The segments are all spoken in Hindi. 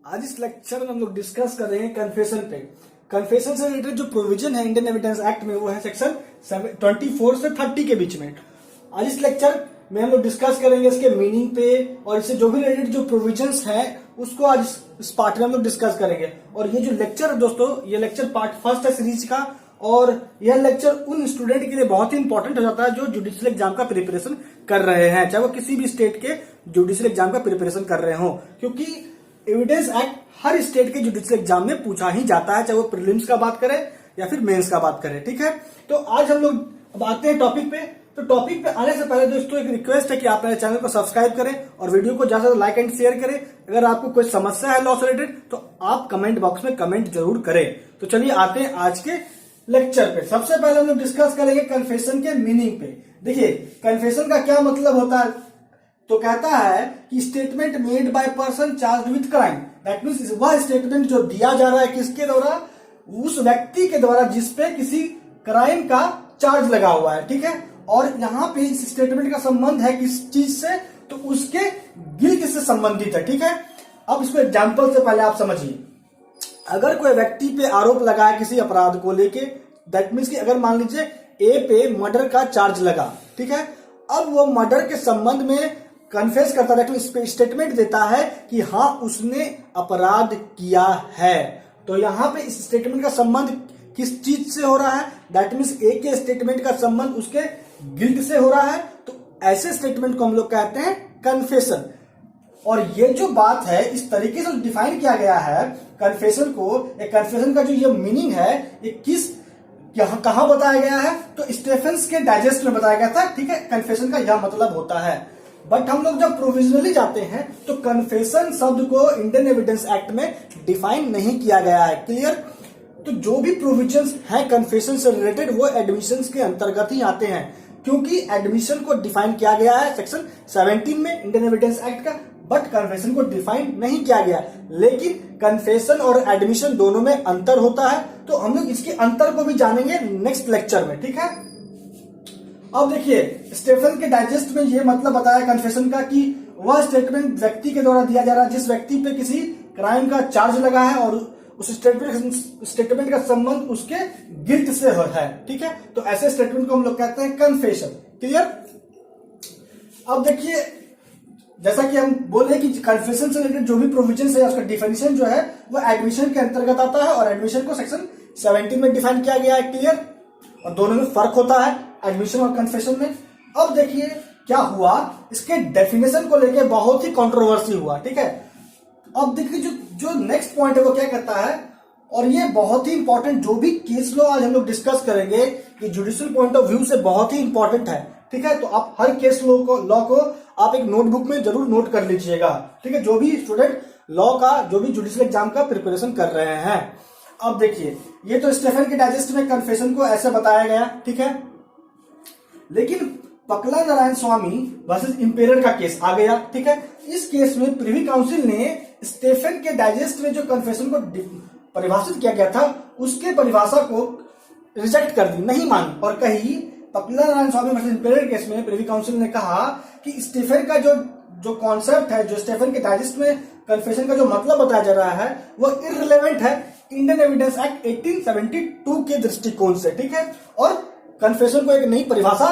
आज इस लेक्चर में हम लोग डिस्कस कर रहे हैं कन्फेशन पे। कन्फेशन से रिलेटेड जो प्रोविजन है इंडियन एविडेंस एक्ट में वो है सेक्शन 24 से 30 के बीच में। आज इस लेक्चर में हम लोग डिस्कस करेंगे इसके मीनिंग पे और इससे जो भी रिलेटेड जो प्रोविजंस हैं उसको आज इस पार्ट में हम लोग डिस्कस करेंगे। और ये जो लेक्चर है दोस्तों, ये लेक्चर पार्ट फर्स्ट है सीरीज का और यह लेक्चर उन स्टूडेंट के लिए बहुत ही इंपॉर्टेंट हो जाता है जो जुडिशियल एग्जाम का प्रिपरेशन कर रहे हैं, चाहे वो किसी भी स्टेट के जुडिशियल एग्जाम का प्रिपरेशन कर रहे हो, क्योंकि एविडेंस एक्ट हर स्टेट के जुडिशियल एग्जाम में पूछा ही जाता है, चाहे वो प्रीलिम्स का बात करें या फिर मेंस का बात करें। ठीक है, तो आज हम लोग अब आते हैं टॉपिक पे। तो टॉपिक पे आने से पहले दोस्तों एक रिक्वेस्ट है कि आप मेरे चैनल को सब्सक्राइब करें और वीडियो को ज्यादा लाइक एंड शेयर करें। अगर आपको कोई समस्या है लॉ से रिलेटेड तो आप कमेंट बॉक्स में कमेंट जरूर करें। तो चलिए आते हैं आज के लेक्चर पे। सबसे पहले हम लोग डिस्कस करेंगे कन्फेशन के मीनिंग पे। देखिए कन्फेशन का क्या मतलब होता है, तो कहता है कि statement made by person charged with crime. That means वह स्टेटमेंट जो दिया जा रहा है किसके द्वारा, उस व्यक्ति के द्वारा जिसपे किसी क्राइम का चार्ज लगा हुआ है। ठीक है, और यहाँ पे इस स्टेटमेंट का संबंध है किस चीज से, तो उसके गिल्ट से संबंधित है। ठीक है, अब इसको एग्जाम्पल से पहले आप समझिए। अगर कोई व्यक्ति पे आरोप लगा है किसी अपराध को लेके, दैट मीन्स कि अगर मान लीजिए ए पे मर्डर का चार्ज लगा, ठीक है, अब वो मर्डर के संबंध में कन्फेस करता है, इस पे स्टेटमेंट देता है कि हाँ उसने अपराध किया है। तो यहाँ पे इस स्टेटमेंट का संबंध किस चीज से हो रहा है, दैट मीन्स ए के स्टेटमेंट का संबंध उसके गिल्ट से हो रहा है। तो ऐसे स्टेटमेंट को हम लोग कहते हैं कन्फेशन। और ये जो बात है इस तरीके से डिफाइन किया गया है कन्फेशन को, एक कन्फेशन का जो ये मीनिंग है ये किस कहां बताया गया है, तो स्टेफेंस के डाइजेस्ट में बताया गया था। ठीक है, कन्फेशन का यह मतलब होता है। बट हम लोग जब प्रोविजनली जाते हैं तो कन्फेशन शब्द को इंडियन एविडेंस एक्ट में डिफाइन नहीं किया गया है। क्लियर? तो जो भी प्रोविजंस हैं कन्फेशन से रिलेटेड वो एडमिशंस के अंतर्गत ही आते हैं, क्योंकि एडमिशन को डिफाइन किया गया है सेक्शन 17 में इंडियन एविडेंस एक्ट का, बट कन्फेशन को डिफाइन नहीं किया गया। लेकिन कन्फेशन और एडमिशन दोनों में अंतर होता है, तो हम लोग इसके अंतर को भी जानेंगे नेक्स्ट लेक्चर में। ठीक है, अब देखिए स्टेफन के डाइजेस्ट में यह मतलब बताया कन्फेशन का कि वह स्टेटमेंट व्यक्ति के द्वारा दिया जा रहा है जिस व्यक्ति पे किसी क्राइम का चार्ज लगा है और उस स्टेटमेंट का संबंध उसके गिल्ट से है। ठीक है, तो ऐसे स्टेटमेंट को हम लोग कहते हैं कन्फेशन। क्लियर? अब देखिए जैसा कि हम बोले कि कन्फेशन से रिलेटेड जो भी प्रोविजन है उसका डिफिनेशन जो है वो एडमिशन के अंतर्गत आता है और एडमिशन को सेक्शन 17 में डिफाइन किया गया है। क्लियर? और दोनों में फर्क होता है एडमिशन और कन्फेशन में। अब देखिए क्या हुआ, इसके डेफिनेशन को लेके बहुत ही कंट्रोवर्सी हुआ। ठीक है, अब देखिए जो नेक्स्ट पॉइंट है वो क्या कहता है, और ये बहुत ही इंपॉर्टेंट, जो भी केस लॉ आज हम लोग डिस्कस करेंगे ये जुडिशियल पॉइंट ऑफ व्यू से बहुत ही इंपॉर्टेंट है। ठीक है, तो आप हर केस लॉ को आप एक नोटबुक में जरूर नोट कर लीजिएगा। ठीक है, जो भी स्टूडेंट लॉ का जो भी जुडिशियल एग्जाम का प्रिपरेशन कर रहे हैं। अब देखिए ये तो स्टेफन के डाइजेस्ट में कन्फेशन को ऐसे बताया गया। ठीक है, लेकिन पकला नारायण स्वामी वर्सेस इंपेरर का केस आ गया। ठीक है, इस केस में प्रिवी काउंसिल ने स्टेफन के डाइजेस्ट में जो कन्फेशन को परिभाषित किया गया था उसके परिभाषा को रिजेक्ट कर दी, नहीं मानी, और कही पकला नारायण स्वामी वर्सेस इंपेरर केस में प्रिवी काउंसिल ने कहा कि स्टेफन का जो कॉन्सेप्ट है, जो स्टेफन के डाइजेस्ट में कन्फेशन का जो मतलब बताया जा रहा है वो इररिलेवेंट है इंडियन एविडेंस एक्ट 1872 के दृष्टिकोण से। ठीक है, और कन्फेशन को एक नई परिभाषा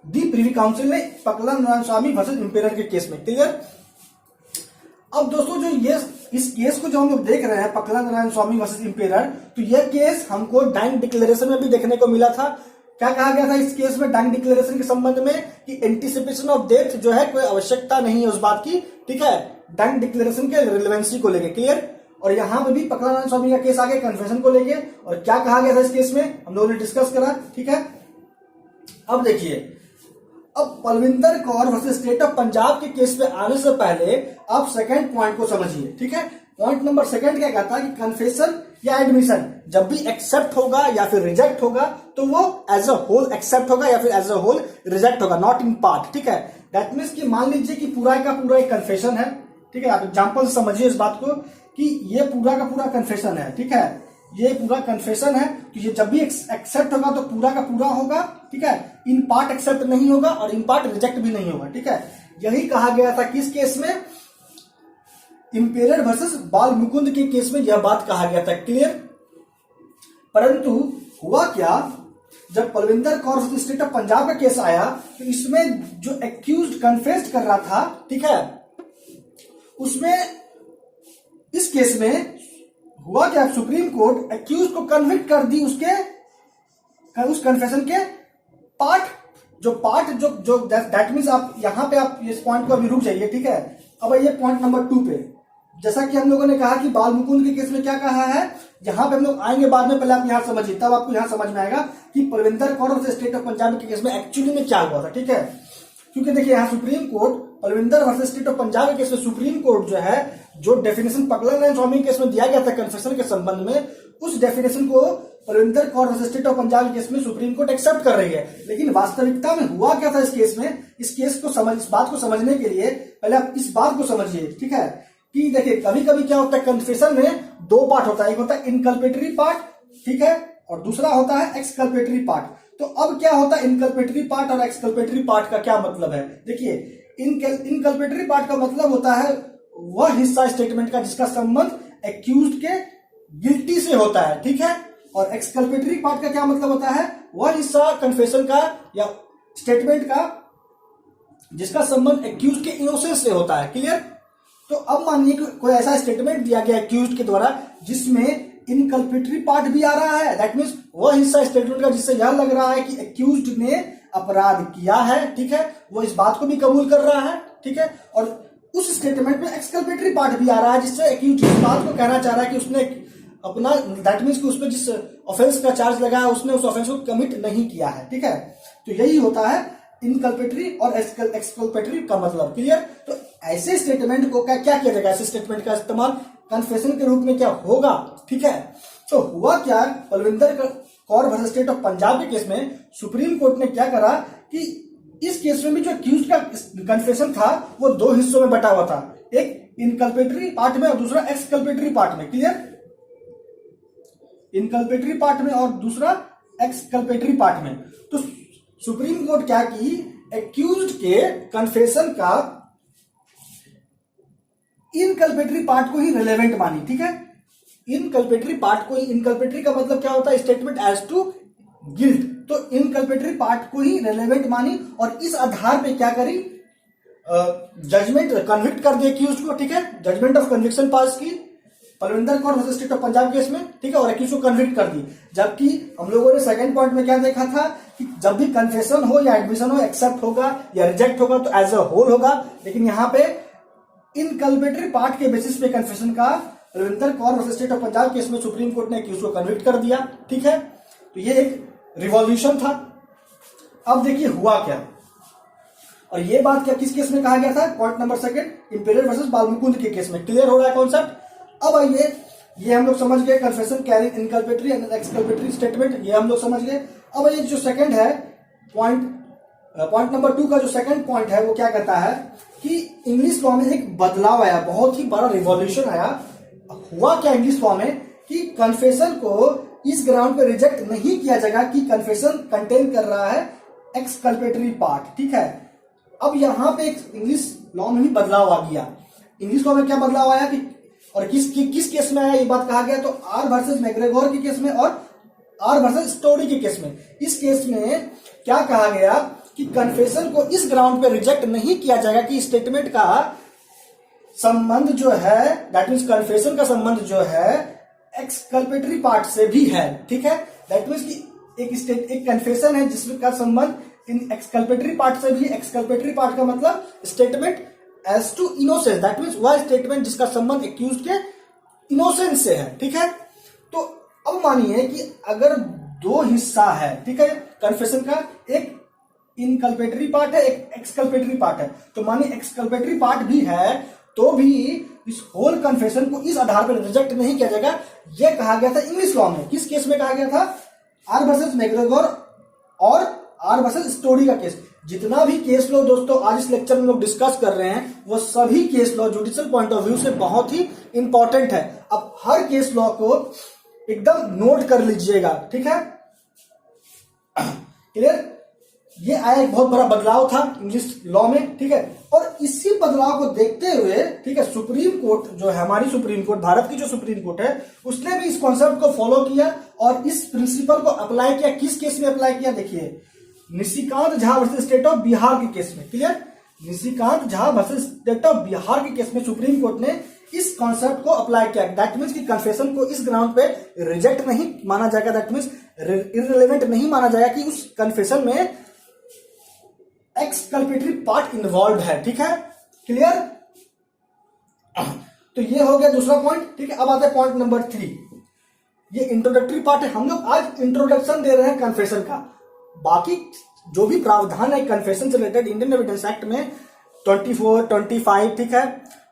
दी प्रिवी काउंसिल ने पकला नारायण स्वामी वर्सेस इंपेरर के केस में। क्लियर? अब दोस्तों जो ये इस केस को जो हम लोग देख रहे हैं पकला नारायण स्वामी वर्सेस इंपेरर, तो यह केस हमको डैंग डिक्लेरेशन में भी देखने को मिला था। क्या कहा गया था इस केस में डैंग डिक्लेरेशन के संबंध में कि एंटीसिपेशन ऑफ डेथ जो है कोई आवश्यकता नहीं है उस बात की। ठीक है, डैंग डिक्लेरेशन के रिलेवेंसी को लेके। क्लियर? और यहां पे भी पकला नारायण स्वामी का केस आ गया कन्फेशन को लेके, और क्या कहा गया था इस केस में हम लोगों ने डिस्कस करा। ठीक है, अब देखिए, अब Palvinder Kaur versus state of Punjab के केस पे आने से पहले आप सेकंड पॉइंट को समझिए। ठीक है, पॉइंट नंबर सेकंड क्या कहता है कि कन्फेशन या एडमिशन जब भी एक्सेप्ट होगा या फिर रिजेक्ट होगा तो वो एज अ होल एक्सेप्ट होगा या फिर एज अ होल रिजेक्ट होगा, नॉट इन पार्ट। ठीक है, दैट मीन्स कि मान लीजिए कि पूरा का पूरा एक कन्फेशन है। ठीक है, आप एग्जाम्पल समझिए इस बात को कि ये पूरा का पूरा कन्फेशन है। ठीक है, ये पूरा कन्फेशन है, तो ये जब भी एक्सेप्ट होगा तो पूरा का पूरा होगा। ठीक है, इन पार्ट एक्सेप्ट नहीं होगा और इन पार्ट रिजेक्ट भी नहीं होगा। ठीक है, यही कहा गया था किस केस में, इंपेरियर वर्सेस बाल मुकुंद के केस में यह बात कहा गया था, क्लियर। परंतु हुआ क्या, जब Palvinder Kaur versus state of Punjab का केस आया तो इसमें जो एक्यूज्ड कन्फेस्ड कर रहा था, ठीक है, उसमें इस केस में हुआ क्या, सुप्रीम कोर्ट एक्यूज को कन्विक्ट कर दी उस कन्फेशन के पार्ट जो दैट मीन्स आप यहां पे आप इस पॉइंट को अभी रुक जाइए, ठीक है। अब ये पॉइंट नंबर 2 पे, जैसा कि हम लोगों ने कहा कि बाल मुकुंद के केस में क्या कहा है, यहां पे हम लोग आएंगे बाद में, पहले आप यहां समझिए, तब आपको यहां समझ में आएगा कि Palwinder Kaur versus state of Punjab के केस में एक्चुअली में क्या हुआ था, ठीक है। क्योंकि देखिए यहां supreme court Palwinder versus state of Punjab के केस में सुप्रीम कोर्ट जो है, जो डेफिनेशन पकड़न स्वामी केस में दिया गया था कन्फेशन के संबंध में, उस डेफिनेशन को Palwinder Kaur versus state of Punjab के केस में सुप्रीम कोर्ट एक्सेप्ट कर रही है। लेकिन वास्तविकता में हुआ क्या था इस केस में, इस बात को समझने के लिए पहले आप इस बात को समझिए, ठीक है, कि देखिए कभी कभी क्या होता है, कन्फेशन में 2 पार्ट होता है, एक होता है इनकल्पेटरी पार्ट, ठीक है, और दूसरा होता है एक्सकल्पेटरी पार्ट। तो अब क्या होता है इनकल्पेटरी पार्ट और एक्सकल्पेटरी पार्ट का क्या मतलब है, देखिए इनकल्पेटरी पार्ट का मतलब होता है वह हिस्सा स्टेटमेंट का जिसका संबंध एक्यूज्ड के गिल्टी से होता है, ठीक है, और एक्सकल्पेटरी पार्ट का क्या मतलब होता है, वह हिस्सा कन्फेशन का या स्टेटमेंट का जिसका संबंध एक्यूज्ड के इनोसेंस से होता है, क्लियर। तो अब मानिए कि कोई ऐसा स्टेटमेंट दिया गया एक्यूज्ड के द्वारा जिसमें इनकल्पेटरी पार्ट भी आ रहा है, दैट मीन्स वह हिस्सा स्टेटमेंट का जिससे यह लग रहा है कि एक्यूज्ड ने अपराध किया है, ठीक है, वो इस बात को भी कबूल कर रहा है, ठीक है, और उस स्टेटमेंट में एक्सकल्पेटरी पार्ट भी आ रहा है जिससे एक्यूज्ड इस बात को कहना चाह रहा है कि उसने अपना दैट मीन्स कि उसमें जिस ऑफेंस का चार्ज लगाया उसने उस ऑफेंस को कमिट नहीं किया है, ठीक है। तो यही होता है इनकल्पेटरी और एक्सकल्पेटरी का मतलब, क्लियर। तो ऐसे स्टेटमेंट को क्या किया जाएगा, ऐसे स्टेटमेंट का इस्तेमाल कन्फेशन के रूप में क्या होगा, ठीक है। तो हुआ क्या, Palwinder Kaur versus state of Punjab के केस में सुप्रीम कोर्ट ने क्या करा कि इस केस में भी जो एक्यूज का कन्फेशन था वो 2 हिस्सों में बटा हुआ था, एक इनकल्पेटरी पार्ट में और दूसरा एक्सकल्पेटरी पार्ट में, क्लियर। इनकल्पेटरी पार्ट में और दूसरा एक्सकल्पेटरी पार्ट में। तो सुप्रीम कोर्ट क्या की, एक्यूज्ड के कन्फेशन का इनकल्पेटरी पार्ट को ही रिलेवेंट मानी, ठीक है। इनकल्पेटरी पार्ट को ही, इनकल्पेटरी का मतलब क्या होता है, स्टेटमेंट एज टू गिल्ट, तो इनकल्पेटरी पार्ट को ही रिलेवेंट मानी और इस आधार पे क्या करी, जजमेंट कन्विक्ट कर दिया एक्यूज्ड को, ठीक है, जजमेंट ऑफ कन्विक्शन पास की Palwinder Kaur versus state of Punjab case में, ठीक है, और एक्यूज को कन्विक्ट कर दी। जबकि हम लोगों ने सेकंड पॉइंट में क्या देखा था कि जब भी कन्फेशन हो या एडमिशन हो, एक्सेप्ट होगा या रिजेक्ट होगा तो एज अ होल होगा, लेकिन यहाँ पे इनकल्पेटरी पार्ट के बेसिस पे कन्फेशन का Palwinder Kaur versus state of Punjab case में सुप्रीम कोर्ट ने एक्यूज को कन्विक्ट कर दिया, ठीक है। तो ये एक रिवॉल्यूशन था। अब देखिए हुआ क्या, और ये बात क्या किस केस में कहा गया था, पॉइंट नंबर 2 इंपेरियर वर्सेस बाल मुकुंद के केस में, क्लियर हो रहा है कॉन्सेप्ट। अब आइए, ये हम लोग समझ गए कन्फेशन कैरी इनकल्पेटरी एंड एक्सकल्पेटरी स्टेटमेंट, ये हम लोग समझ गए। अब ये जो सेकंड है पॉइंट नंबर 2 का जो सेकंड पॉइंट है वो क्या कहता है कि इंग्लिश लॉ में एक बदलाव आया, बहुत ही बड़ा रिवॉल्यूशन आया। हुआ क्या इंग्लिश लॉ में कि कन्फेशन को इस ग्राउंड पे रिजेक्ट नहीं किया जाएगा कि कन्फेशन कंटेन कर रहा है एक्सकल्पेटरी पार्ट, ठीक है। अब यहां पे एक इंग्लिश लॉ में भी बदलाव आ गया। इंग्लिश लॉ में क्या बदलाव आया कि और किस केस में आया ये बात कहा गया, तो आर वर्सेस मैग्रेगोर के केस में और आर वर्सेस स्टोरी के केस में। इस केस में क्या कहा गया कि कन्फेशन को इस ग्राउंड पे रिजेक्ट नहीं किया जाएगा कि स्टेटमेंट का संबंध जो है, दैट मीन्स कन्फेशन का संबंध जो है एक्सकल्पेटरी पार्ट से भी है, ठीक है। दैट मीन्स कि एक कन्फेशन है जिसका संबंध इन एक्सकल्पेटरी पार्ट से भी, एक्सकल्पेटरी पार्ट का मतलब statement as to innocence, that means वह स्टेटमेंट जिसका संबंध एक्यूज्ड के इनोसेंस से है, ठीक है। तो अब मानिए कि अगर 2 हिस्सा है, ठीक है, कन्फेशन का, एक इनकल्पेटरी पार्ट है, एक एक्सकल्पेटरी पार्ट है, तो मानिए एक्सकल्पेटरी पार्ट भी है तो भी इस होल कन्फेशन को इस आधार पर रिजेक्ट नहीं किया जाएगा। यह कहा गया था इंग्लिश लॉ में। किस केस में कहा गया था, आर वर्सेस मैग्रेगोर और आर वर्सेस स्टोरी का केस। जितना भी केस लॉ दोस्तों आज इस लेक्चर में लोग डिस्कस कर रहे हैं वो सभी case law judicial point of view से बहुत ही इंपॉर्टेंट है। अब हर केस लॉ को एकदम नोट कर लीजिएगा, ठीक है, क्लियर। ये आया एक बहुत बड़ा बदलाव था इंग्लिश लॉ में, ठीक है। और इसी बदलाव को देखते हुए, ठीक है, सुप्रीम कोर्ट जो है, हमारी सुप्रीम कोर्ट, भारत की जो सुप्रीम कोर्ट है, उसने भी इस कॉन्सेप्ट को फॉलो किया और इस प्रिंसिपल को अप्लाई किया। किस केस में अप्लाई किया, देखिए, Nishikant Jha versus state of Bihar के केस में। Clear, Nishikant Jha versus state of Bihar के केस में सुप्रीम कोर्ट ने इस कॉन्सेप्ट को अप्लाई किया। दैट मीन्स कि कन्फेशन को इस ग्राउंड पे रिजेक्ट नहीं माना जाएगा, दैट मीन्स इररिलेवेंट नहीं माना जाएगा कि उस कन्फेशन में एक्सकल्पेटरी पार्ट इन्वॉल्व है, ठीक है। क्लियर, तो ये हो गया दूसरा पॉइंट, ठीक है। अब आता है पॉइंट नंबर 3। ये इंट्रोडक्टरी पार्ट है, हम लोग आज इंट्रोडक्शन दे रहे हैं कन्फेशन का। बाकी जो भी प्रावधान है कन्फेशन से रिलेटेड इंडियन एविडेंस एक्ट में 24, 25, ठीक है,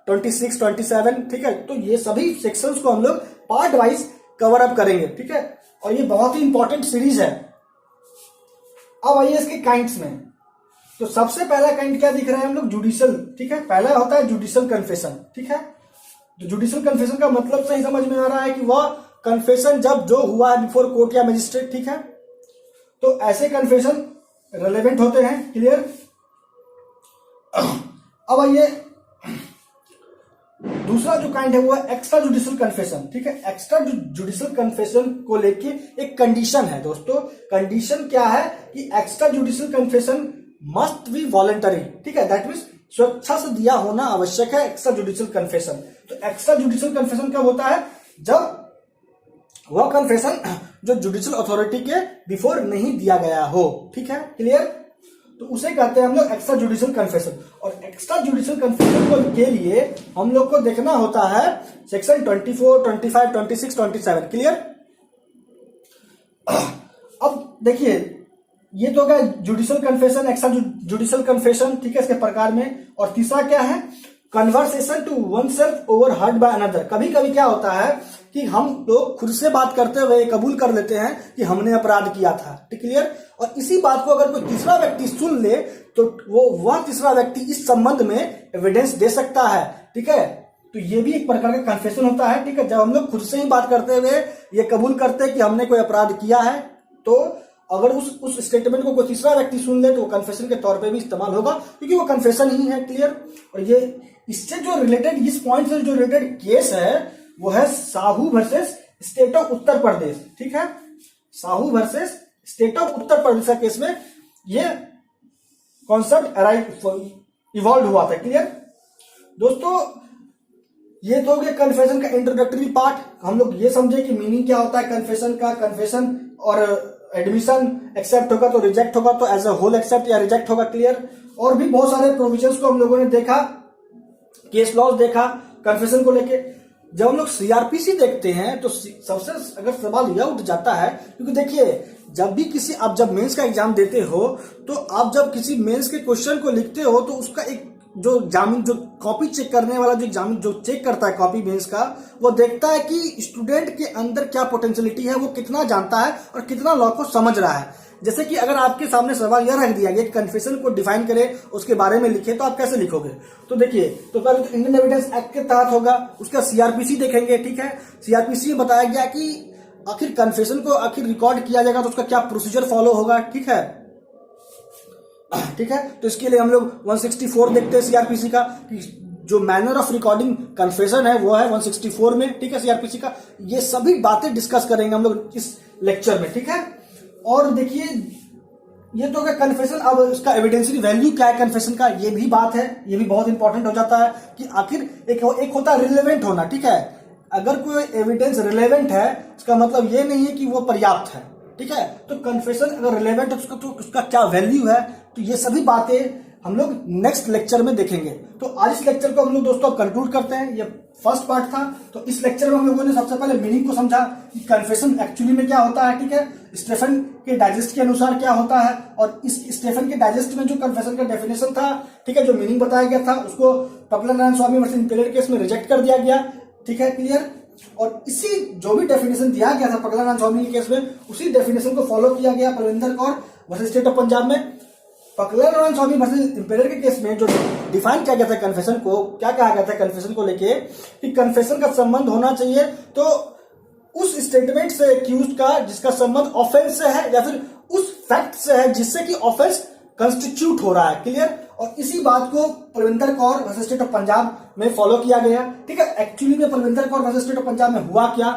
26, 27, ठीक है, तो ये सभी सेक्शंस को हम लोग पार्ट वाइज कवर अप करेंगे, ठीक है। और ये बहुत ही इंपॉर्टेंट सीरीज है। अब आइए इसके काइंड्स में। तो सबसे पहला काइंड क्या दिख रहा है हम लोग, जुडिशियल, ठीक है। पहला होता है जुडिशियल कन्फेशन, ठीक है। तो जुडिशियल कन्फेशन का मतलब सही समझ में आ रहा है कि वह कन्फेशन जब जो हुआ है बिफोर कोर्ट या मजिस्ट्रेट, ठीक है, तो ऐसे कन्फेशन रेलेवेंट होते हैं। क्लियर, अब आइए दूसरा जो काइंड है वो है एक्स्ट्रा जुडिशियल कन्फेशन, ठीक है। एक्स्ट्रा जुडिशियल कन्फेशन को लेके एक कंडीशन है दोस्तों। कंडीशन क्या है कि extra judicial confession must be voluntary, ठीक है। दैट मीन्स स्वेच्छा से दिया होना आवश्यक है एक्स्ट्रा जुडिशियल कन्फेशन। तो एक्स्ट्रा जुडिशियल कन्फेशन कब होता है, जब वह कन्फेशन जो जुडिशियल अथॉरिटी के बिफोर नहीं दिया गया हो, ठीक है। क्लियर, तो उसे कहते हैं हम लोग एक्स्ट्रा जुडिशियल कन्फेशन। और एक्स्ट्रा जुडिशियल कन्फेशन के लिए हम लोग को देखना होता है सेक्शन 24, 25, 26, 27। क्लियर, अब देखिए, ये तो क्या judicial confession, extra judicial confession, ठीक है, इसके प्रकार में। और तीसरा क्या है, conversation to oneself overheard by another. कभी कभी क्या होता है कि हम लोग खुद से बात करते हुए कबूल कर लेते हैं कि हमने अपराध किया था, ठीक। क्लियर, और इसी बात को अगर कोई तीसरा व्यक्ति सुन ले तो वह तीसरा व्यक्ति इस संबंध में एविडेंस दे सकता है, ठीक है। तो ये भी एक प्रकार का कन्फेशन होता है, ठीक है। जब हम लोग खुद से ही बात करते हुए ये कबूल करते हैं कि हमने कोई अपराध किया है, तो अगर उस स्टेटमेंट को कोई तीसरा व्यक्ति सुन ले तो वो कन्फेशन के तौर पे भी इस्तेमाल होगा, क्योंकि वो कन्फेशन ही है। क्लियर, और ये इससे जो रिलेटेड, इस पॉइंट से जो रिलेटेड केस है वो है Sahu versus state of Uttar Pradesh, ठीक है। Sahu versus state of Uttar Pradesh का केस में ये कॉन्सेप्ट इवॉल्व हुआ था। क्लियर दोस्तों, ये तो हो गया कन्फेशन का इंट्रोडक्टरी पार्ट। हम लोग ये समझे कि मीनिंग क्या होता है कन्फेशन का। कन्फेशन और एडमिशन एक्सेप्ट होगा तो रिजेक्ट होगा, तो एज अ होल एक्सेप्ट या रिजेक्ट होगा। क्लियर, और भी बहुत सारे प्रोविजंस को हम लोगों ने देखा, केस लॉज देखा कन्फेशन को लेके। जब हम लोग सीआरपीसी देखते हैं तो सबसे अगर सवाल यह उठ जाता है, क्योंकि देखिए, जब भी किसी आप जब मेंस का एग्जाम देते हो तो आप जब किसी मेंस के क्वेश्चन को लिखते हो तो उसका एक जो एग्जामिन जो कॉपी चेक करने वाला जो एग्जामिन जो चेक करता है कॉपी मेंस का, वो देखता है कि स्टूडेंट के अंदर क्या पोटेंशियलिटी है, वो कितना जानता है और कितना लॉ को समझ रहा है। जैसे कि अगर आपके सामने सवाल यह रख दिया गया कि कन्फेशन को डिफाइन करे, उसके बारे में लिखे, तो आप कैसे लिखोगे। तो देखिए, तो पहले तो इंडियन एविडेंस एक्ट के तहत होगा, उसका सीआरपीसी देखेंगे, ठीक है। सीआरपीसी में बताया गया कि आखिर कन्फेशन को आखिर रिकॉर्ड किया जाएगा तो उसका क्या प्रोसीजर फॉलो होगा, ठीक है, ठीक है। तो इसके लिए हम लोग 164 देखते हैं सीआरपीसी का, जो मैनर ऑफ रिकॉर्डिंग कन्फेशन है वो है 164 में, ठीक है, सीआरपीसी का। ये सभी बातें डिस्कस करेंगे हम लोग इस लेक्चर में, ठीक है। और देखिए, ये तो क्या कन्फेशन, अब इसका एविडेंशियरी वैल्यू क्या है कन्फेशन का, ये भी बात है, ये भी बहुत इंपॉर्टेंट हो जाता है कि आखिर एक होता है रिलेवेंट होना, ठीक है। अगर कोई एविडेंस रिलेवेंट है इसका मतलब ये नहीं है कि वो पर्याप्त है, ठीक है। तो कन्फेशन अगर रिलेवेंट है तो उसका क्या वैल्यू है, तो ये सभी बातें हम लोग नेक्स्ट लेक्चर में देखेंगे। तो आज इस लेक्चर को हम लोग दोस्तों कंक्लूड करते हैं। ये फर्स्ट पार्ट था। तो इस लेक्चर में हम लोगों ने सबसे पहले मीनिंग को समझा कि कन्फेशन एक्चुअली में क्या होता है, ठीक है, स्टेफन के डाइजेस्ट के अनुसार क्या होता है, और इस स्टेफन के डाइजेस्ट में जो कन्फेशन का डेफिनेशन था, ठीक है, जो मीनिंग बताया गया था, उसको पगला नारायण स्वामी वर्सेस इंपेरियल केस में रिजेक्ट कर दिया गया, ठीक है। क्लियर, और इसी जो भी डेफिनेशन दिया गया था पगला नारायण स्वामी के केस में, उसी डेफिनेशन को फॉलो किया गया Parvinder Kaur versus state of Punjab में। पगला नारायण स्वामी वर्सेस इंपेरियल के केस में जो डिफाइन किया गया था कन्फेशन को, क्या कहा गया था कन्फेशन को लेके कि कन्फेशन का संबंध होना चाहिए तो उस स्टेटमेंट से एक्यूज्ड का जिसका संबंध ऑफेंस से है, या फिर उस फैक्ट से है जिससे कि ऑफेंस कंस्टिट्यूट हो रहा है। क्लियर? और इसी बात को Parvinder Kaur versus state of Punjab में फॉलो किया गया। ठीक है, एक्चुअली में Parvinder Kaur versus state of Punjab में हुआ क्या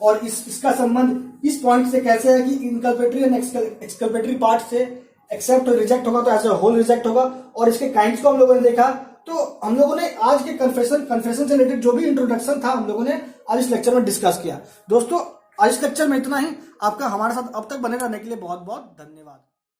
और इसका संबंध इस पॉइंट से कैसे है कि इनकल्पेटरी एंड एक्सकल्पेटरी पार्ट से एक्सेप्ट और रिजेक्ट होगा तो एज ए होल रिजेक्ट होगा, और इसके काइंड्स को हम लोगों ने देखा। तो हम लोगों ने आज के कन्फेशन से रिलेटेड जो भी इंट्रोडक्शन था हम लोगों ने आज इस लेक्चर में डिस्कस किया। दोस्तों आज इस लेक्चर में इतना ही। आपका हमारे साथ अब तक बने रहने के लिए बहुत बहुत धन्यवाद।